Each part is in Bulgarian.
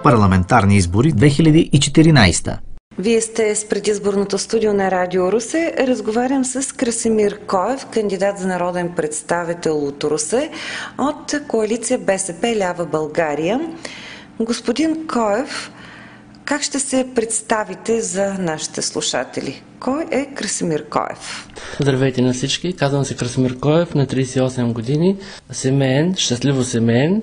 Парламентарни избори 2014. Вие сте с предизборното студио на Радио Русе. Разговарям с Красимир Коев, кандидат за народен представител от Русе от коалиция БСП Лява България. Господин Коев, как ще се представите за нашите слушатели? Кой е Красимир Коев? Здравейте на всички, казвам се Красимир Коев, на 38 години, семеен, щастливо семеен,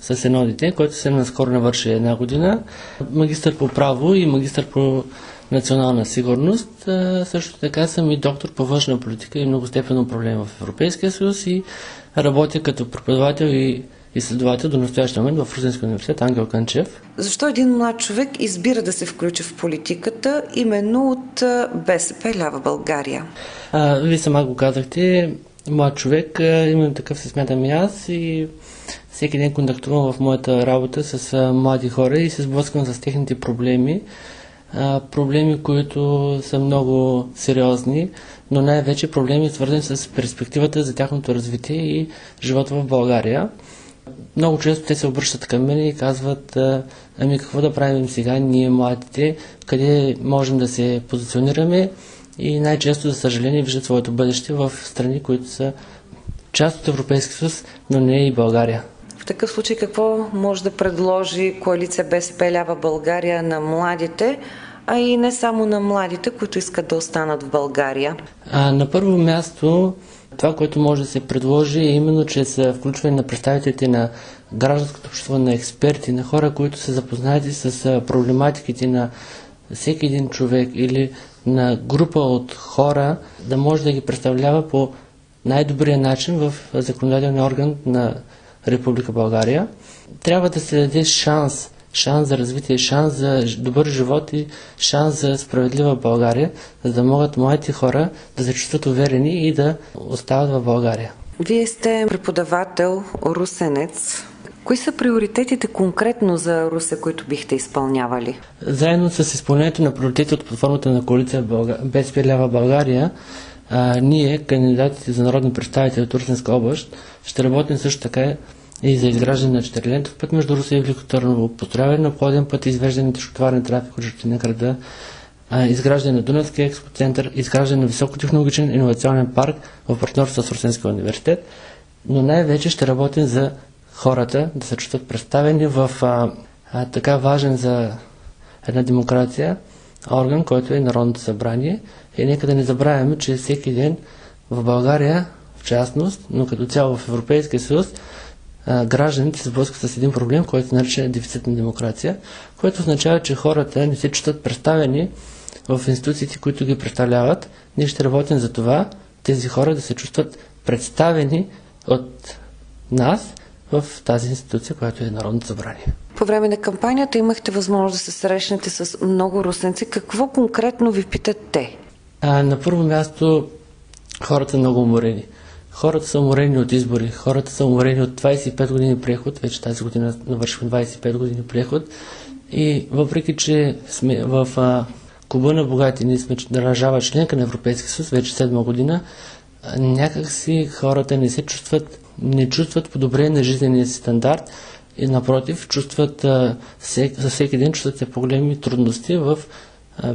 с едно дете, който се наскоро навърши една година, магистър по право и магистър по национална сигурност. Също така съм и доктор по външна политика и многостепенно управление в Европейския съюз и работя като преподавател и изследовател до настоящия момент в Русенския университет Ангел Кънчев. Защо един млад човек избира да се включи в политиката именно от БСП Лява България? Вие сама го казахте, млад човек, именно такъв се смятам и аз и всеки ден контактувам в моята работа с млади хора и се сблъсквам с техните проблеми. Проблеми, които са много сериозни, но най-вече проблеми свързани с перспективата за тяхното развитие и живота в България. Много често те се обръщат към мен и казват, ами какво да правим сега, ние младите, къде можем да се позиционираме, и най-често, за съжаление, виждат своето бъдеще в страни, които са част от Европейския съюз, но не и България. В такъв случай какво може да предложи коалиция БСП Лява България на младите, а и не само на младите, които искат да останат в България? На първо място, това, което може да се предложи, е именно чрез включване на представителите на гражданското общество, на експерти, на хора, които са запознати с проблематиките на всеки един човек или на група от хора, да може да ги представлява по най-добрия начин в законодателния орган на Република България. Трябва да се даде шанс за развитие, шанс за добър живот и шанс за справедлива България, за да могат младите хора да се чувстват уверени и да остават в България. Вие сте преподавател, русенец. Кои са приоритетите конкретно за Русе, които бихте изпълнявали? Заедно с изпълнението на приоритети от платформата на коалиция БСП Лява България, ние, кандидатите за народни представители от Русенска област, ще работим също така и за изграждане на 4-лентов път между Русе и Велико Търново, построяване на обходен път, извеждане на тежкотоварен трафик от жертвения града, изграждане на Дунавския експоцентър, изграждане на високотехнологичен иновационен парк в партньорство с Русенския университет, но най-вече ще работим за хората да се чувстват представени в така важен за една демокрация орган, който е Народното събрание. И нека да не забравяме, че всеки ден в България, в частност, но като цяло в Европейския съюз, гражданите се сблъскват с един проблем, който се нарича дефицит на демокрация, което означава, че хората не се чувстват представени в институциите, които ги представляват. Ние ще работим за това тези хора да се чувстват представени от нас в тази институция, която е Народното събрание. По време на кампанията имахте възможност да се срещнете с много русенци. Какво конкретно ви питат те? На първо място, хората са много уморени. Хората са уморени от избори, хората са уморени от 25 години преход, вече тази година навършихме 25 години преход, и въпреки, че сме в клуба на богати, ние сме държава членка на Европейския съюз, вече 7 година, някакси хората не чувстват подобрение на жизнения си стандарт и напротив, за всеки ден чувстват се по-големи трудности в,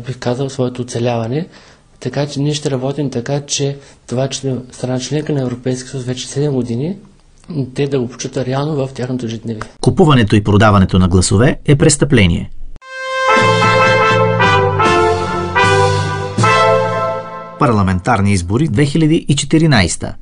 бих казал, своето оцеляване. Така че ние ще работим така, че това, че страна членка на Европейския съюз вече 7 години, те да го почувстват реално в тяхното ежедневие. Купуването и продаването на гласове е престъпление. Парламентарни избори 2014.